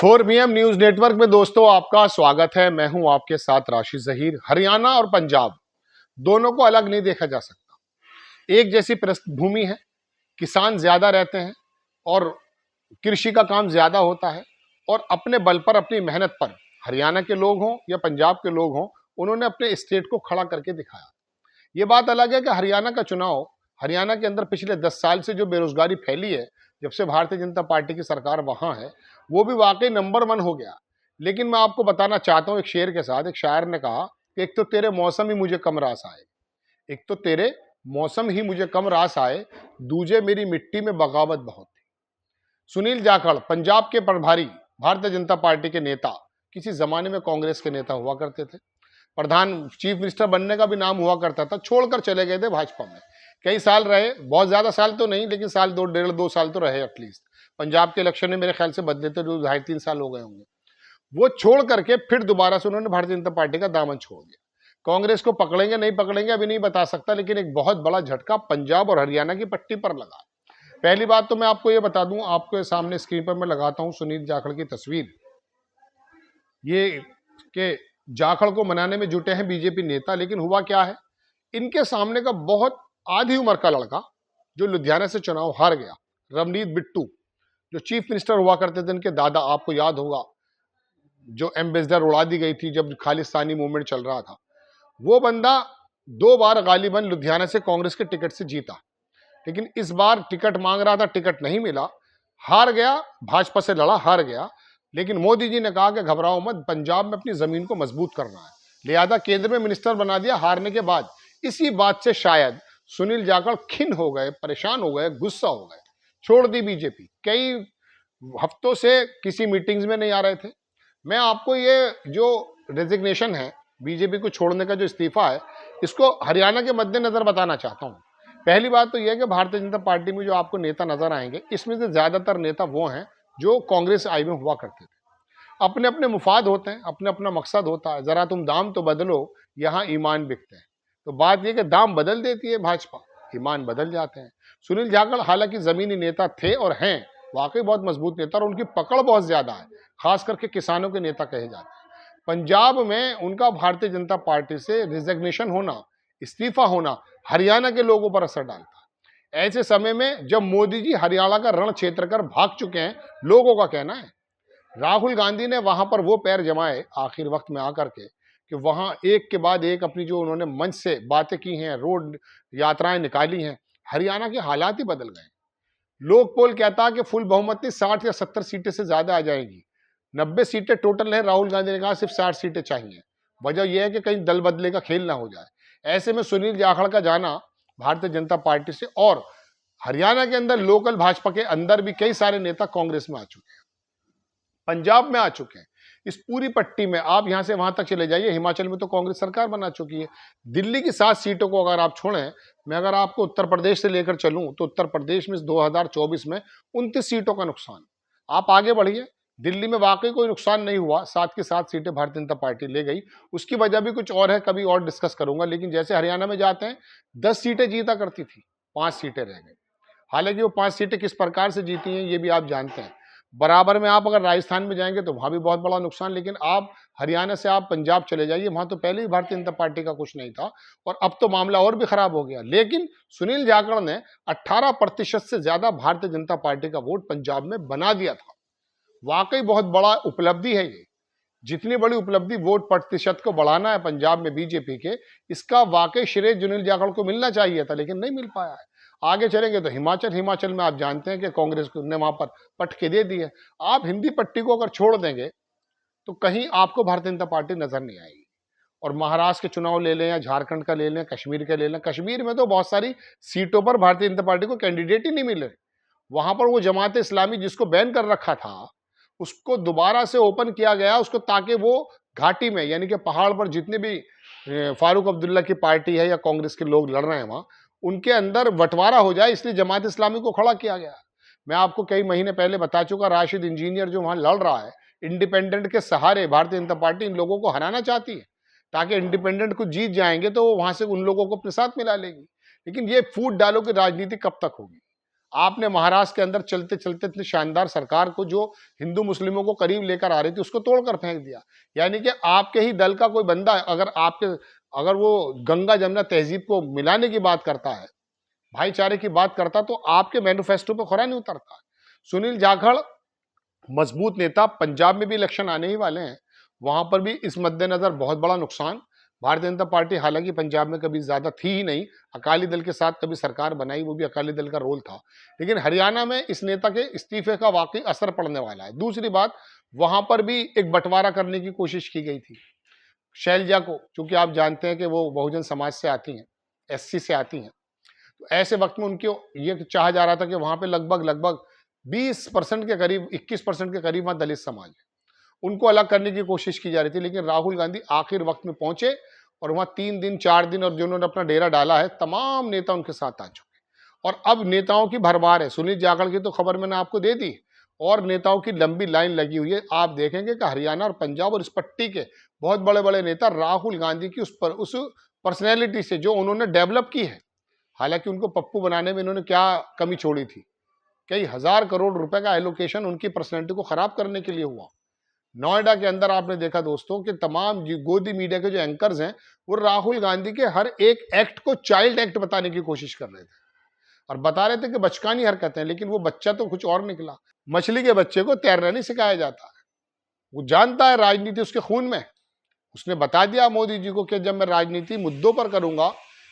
Four PM news network में दोस्तों आपका स्वागत है। मैं हूं आपके साथ राशिद जहीर। हरियाणा और पंजाब दोनों को अलग नहीं देखा जा सकता। एक जैसी पृष्ठभूमि है, किसान ज्यादा रहते हैं और कृषि का काम ज्यादा होता है और अपने बल पर, अपनी मेहनत पर हरियाणा के लोग हों या पंजाब के लोग हों, उन्होंने अपने स्टेट को खड़ा करके दिखाया। ये बात अलग है कि हरियाणा का चुनाव, हरियाणा के अंदर पिछले 10 साल से जो बेरोजगारी फैली है, जब से भारतीय जनता पार्टी की सरकार वहां है, वो भी वाकई नंबर 1 हो गया। लेकिन मैं आपको बताना चाहता हूं एक शेर के साथ। एक शायर ने कहा कि एक तो तेरे मौसम ही मुझे कम रास आए, एक तो तेरे मौसम ही मुझे कम रास आए, दूजे मेरी मिट्टी में बगावत बहुत थी। सुनील जाखड़ पंजाब के प्रभारी, भारतीय जनता पार्टी के नेता, किसी जमाने में कांग्रेस के नेता हुआ करते थे। प्रधान चीफ मिनिस्टर बनने का भी नाम हुआ करता था, छोड़कर चले गए थे भाजपा में। कई साल रहे, बहुत ज्यादा साल तो नहीं, लेकिन साल दो, डेढ़ 2 साल तो रहे एटलीस्ट। पंजाब के इलेक्शन में मेरे ख्याल से बदले तो 2.5-3 साल हो गए होंगे। वो छोड़ करके फिर दोबारा से उन्होंने भारतीय जनता पार्टी का दामन छोड़ दिया। कांग्रेस को पकड़ेंगे नहीं पकड़ेंगे अभी नहीं बता सकता, लेकिन एक बहुत बड़ा झटका पंजाब और हरियाणा की पट्टी पर लगा। पहली बात तो मैं आपको ये बता दूं, आपके सामने स्क्रीन पर मैं लगाता हूं सुनील जाखड़ की तस्वीर। ये के जाखड़ को मनाने में जुटे हैं बीजेपी नेता, लेकिन हुआ क्या है, इनके सामने का बहुत आधी उम्र का लड़का जो लुधियाना से चुनाव हार गया, रवनीत बिट्टू, जो चीफ मिनिस्टर हुआ करते थे इनके दादा, आपको याद होगा, जो एम्बेसडर उड़ा दी गई थी जब खालिस्तानी मूवमेंट चल रहा था, वो बंदा 2 बार गालिबन लुधियाना से कांग्रेस के टिकट से जीता। लेकिन इस बार टिकट मांग रहा था, टिकट नहीं मिला, हार गया, भाजपा से लड़ा, हार गया। लेकिन मोदी जी ने कहा कि घबराओ मत, पंजाब में अपनी जमीन को मजबूत करना है, लिहाजा केंद्र में मिनिस्टर बना दिया हारने के बाद। इसी बात से शायद सुनील जाखड़ खिन्न हो गए, परेशान हो गए, गुस्सा हो गए, छोड़ दी बीजेपी। कई हफ्तों से किसी मीटिंग्स में नहीं आ रहे थे। मैं आपको ये जो रेजिग्नेशन है, बीजेपी को छोड़ने का जो इस्तीफा है, इसको हरियाणा के मद्देनजर बताना चाहता हूँ। पहली बात तो यह है कि भारतीय जनता पार्टी में जो आपको नेता नजर आएंगे, इसमें से ज्यादातर नेता वो हैं जो कांग्रेस आई में हुआ करते थे। अपने अपने मुफाद होते हैं, अपने अपना मकसद होता है, जरा तुम दाम तो बदलो, यहाँ ईमान बिकते हैं। तो बात यह कि दाम बदल देती है भाजपा, ईमान बदल जाते हैं। सुनील जाखड़ हालांकि जमीनी नेता थे और हैं, वाकई बहुत मजबूत नेता, और उनकी पकड़ बहुत ज्यादा है, खास करके किसानों के नेता कहे जाते हैं। पंजाब में उनका भारतीय जनता पार्टी से रिजिग्नेशन होना, इस्तीफा होना, हरियाणा के लोगों पर असर डालता है। ऐसे समय में जब मोदी जी हरियाणा का रण क्षेत्र कर भाग चुके हैं, लोगों का कहना है, राहुल गांधी ने वहां पर वो पैर जमाए आखिर वक्त में आकर के, कि वहां एक के बाद एक अपनी जो उन्होंने मंच से बातें की हैं, रोड यात्राएं निकाली हैं, हरियाणा के हालात ही बदल गए। लोक पोल कहता है कि फुल बहुमत 60 या 70 सीटें से ज्यादा आ जाएंगी। 90 सीटें टोटल है, राहुल गांधी ने कहा सिर्फ 60 सीटें चाहिए। वजह यह है कि कहीं दल बदले का खेल ना हो जाए। ऐसे में सुनील जाखड़ का जाना भारतीय जनता पार्टी से, और हरियाणा के अंदर लोकल भाजपा के अंदर भी कई सारे नेता कांग्रेस में आ चुके हैं, पंजाब में आ चुके हैं। इस पूरी पट्टी में आप यहां से वहां तक चले जाइए, हिमाचल में तो कांग्रेस सरकार बना चुकी है। दिल्ली की 7 सीटों को अगर आप छोड़ें, मैं अगर आपको उत्तर प्रदेश से लेकर चलूं, तो उत्तर प्रदेश में 2024 में 29 सीटों का नुकसान। आप आगे बढ़िए, दिल्ली में वाकई कोई नुकसान नहीं हुआ, 7 की 7 सीटें भारतीय जनता पार्टी ले गई। उसकी वजह भी कुछ और है, कभी और डिस्कस करूंगा। लेकिन जैसे हरियाणा में जाते हैं, 10 सीटें जीता करती थी, 5 सीटें रह गई। हालांकि वो 5 सीटें किस प्रकार से जीती हैं ये भी आप जानते हैं। बराबर में आप अगर राजस्थान में जाएंगे तो वहां भी बहुत बड़ा नुकसान। लेकिन आप हरियाणा से आप पंजाब चले जाइए, वहां तो पहले ही भारतीय जनता पार्टी का कुछ नहीं था, और अब तो मामला और भी खराब हो गया। लेकिन सुनील जाखड़ ने 18% से ज्यादा भारतीय जनता पार्टी का वोट पंजाब में बना दिया था। वाकई बहुत बड़ा उपलब्धि है ये। जितनी बड़ी उपलब्धि वोट प्रतिशत को बढ़ाना है पंजाब में बीजेपी के, इसका वाकई श्रेय सुनील जाखड़ को मिलना चाहिए था, लेकिन नहीं मिल पाया है। आगे चलेंगे तो हिमाचल में आप जानते हैं कि कांग्रेस ने वहां पर पटके दे दी है। आप हिंदी पट्टी को अगर छोड़ देंगे तो कहीं आपको भारतीय जनता पार्टी नजर नहीं आएगी। और महाराष्ट्र के चुनाव ले लें या झारखंड का ले लें, कश्मीर का ले लें, कश्मीर में तो बहुत सारी सीटों पर भारतीय जनता पार्टी को कैंडिडेट ही नहीं मिले। वहां पर वो जमात इस्लामी जिसको बैन कर रखा था, उसको दोबारा से ओपन किया गया, उसको, ताकि वो घाटी में, यानी कि पहाड़ पर जितने भी फारूक अब्दुल्ला की पार्टी है या कांग्रेस के लोग लड़ रहे हैं वहां, उनके अंदर बंटवारा हो जाए, इसलिए जमात इस्लामी को खड़ा किया गया। मैं आपको कई महीने पहले बता चुका, राशिद इंजीनियर जो वहां लड़ रहा है, इंडिपेंडेंट के सहारे भारतीय जनता पार्टी इन लोगों को हराना चाहती है, ताकि इंडिपेंडेंट को जीत जाएंगे तो वो वहां से उन लोगों को अपने साथ मिला लेगी। लेकिन ये फूट डालो की राजनीति कब तक होगी? आपने महाराष्ट्र के अंदर चलते चलते इतनी शानदार सरकार को जो हिंदू मुस्लिमों को करीब लेकर आ रही थी उसको तोड़कर फेंक दिया। यानी कि आपके ही दल का कोई बंदा अगर वो गंगा जमुना तहजीब को मिलाने की बात करता है, भाईचारे की बात करता, तो आपके मैनिफेस्टो पे खरा नहीं उतरता। सुनील जाखड़ मजबूत नेता, पंजाब में भी इलेक्शन आने ही वाले हैं, वहां पर भी इस मद्देनजर बहुत बड़ा नुकसान। भारतीय जनता पार्टी हालांकि पंजाब में कभी ज्यादा थी ही नहीं, अकाली दल के साथ कभी सरकार बनाई, वो भी अकाली दल का रोल था, लेकिन हरियाणा में इस नेता के इस्तीफे का वाकई असर पड़ने वाला है। दूसरी बात, वहां पर भी एक बंटवारा करने की कोशिश की गई थी शैलजा को, क्योंकि आप जानते हैं कि वो बहुजन समाज से आती हैं, एससी से आती हैं, तो ऐसे वक्त में उनके ये चाहा जा रहा था कि वहां पे लगभग लगभग 20% के करीब, 21% के करीब वहां दलित समाज है, उनको अलग करने की कोशिश की जा रही थी। लेकिन राहुल गांधी आखिर वक्त में पहुंचे और वहां 3 दिन 4 दिन और जिन्होंने अपना डेरा डाला है, तमाम नेता उनके साथ आ चुके हैं और अब नेताओं की भरमार है। सुनील जाखड़ की तो खबर मैंने आपको दे दी और नेताओं की लंबी लाइन लगी हुई है। आप देखेंगे कि हरियाणा और पंजाब और इस पट्टी के बहुत बड़े बड़े नेता राहुल गांधी की उस पर्सनैलिटी से जो उन्होंने डेवलप की है, हालांकि उनको पप्पू बनाने में इन्होंने क्या कमी छोड़ी थी, कई हजार करोड़ रुपए का एलोकेशन उनकी पर्सनैलिटी को खराब करने के लिए हुआ। नोएडा के अंदर आपने देखा दोस्तों कि तमाम गोदी मीडिया के जो एंकर्स हैं वो राहुल गांधी के हर एक एक्ट को चाइल्ड एक्ट बताने की कोशिश कर रहे थे और बता रहे थे कि बचकानी हरकतें, लेकिन वो बच्चा तो कुछ और निकला। मछली के बच्चे को तैरना नहीं सिखाया जाता है, वो जानता है राजनीति उसके खून में। उसने बता दिया मोदी जी को कि जब मैं राजनीति मुद्दों पर करूंगा,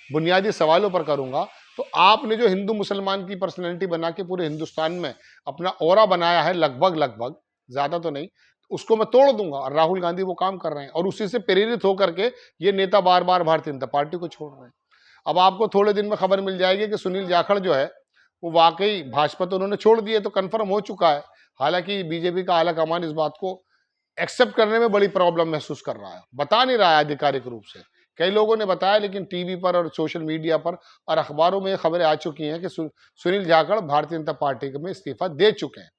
बुनियादी सवालों पर करूंगा, तो आपने जो हिंदू मुसलमान की पर्सनैलिटी बना के पूरे हिंदुस्तान में अपना ऑरा बनाया है, लगभग लगभग, ज्यादा तो नहीं, उसको मैं तोड़ दूंगा। और राहुल गांधी वो काम कर रहे हैं और उसी से प्रेरित होकर के ये नेता बार बार भारतीय जनता पार्टी को छोड़ रहे हैं। अब आपको थोड़े दिन में खबर मिल जाएगी कि सुनील जाखड़ जो है वो वाकई भाजपा तो उन्होंने छोड़ दी है, तो कन्फर्म हो चुका है। हालांकि बीजेपी का आला कमान इस बात को एक्सेप्ट करने में बड़ी प्रॉब्लम महसूस कर रहा है, बता नहीं रहा है आधिकारिक रूप से। कई लोगों ने बताया, लेकिन टीवी पर और सोशल मीडिया पर और अखबारों में खबरें आ चुकी हैं कि सुनील जाखड़ भारतीय जनता पार्टी में इस्तीफा दे चुके हैं।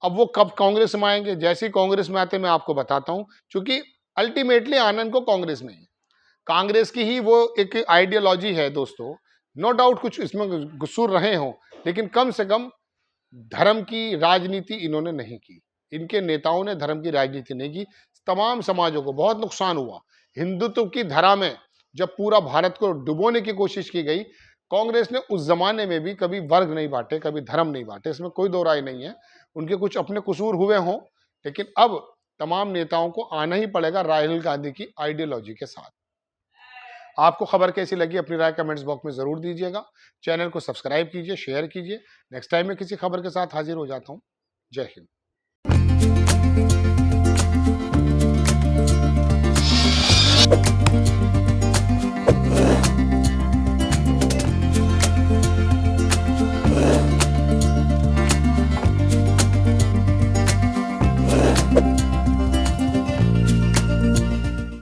अब वो कब कांग्रेस में आएंगे, जैसे ही कांग्रेस में आते मैं आपको बताता हूं, क्योंकि अल्टीमेटली आनंद को कांग्रेस में है, कांग्रेस की ही वो एक आइडियोलॉजी है दोस्तों। नो डाउट कुछ इसमें कसूर रहे हों, लेकिन कम से कम धर्म की राजनीति इन्होंने नहीं की, इनके नेताओं ने धर्म की राजनीति नहीं की। तमाम समाजों को बहुत नुकसान हुआ। हिंदुत्व की धारा में जब पूरा भारत को डुबोने की कोशिश की गई, कांग्रेस ने उस जमाने में भी कभी वर्ग नहीं बांटे, कभी धर्म नहीं बांटे, इसमें कोई दो राय नहीं है। उनके कुछ अपने कसूर हुए हों, लेकिन अब तमाम नेताओं को आना ही पड़ेगा राहुल गांधी की आइडियोलॉजी के साथ। आपको खबर कैसी लगी अपनी राय कमेंट्स बॉक्स में जरूर दीजिएगा। चैनल को सब्सक्राइब कीजिए, शेयर कीजिए। नेक्स्ट टाइम मैं किसी खबर के साथ हाजिर हो जाता हूं। जय हिंद।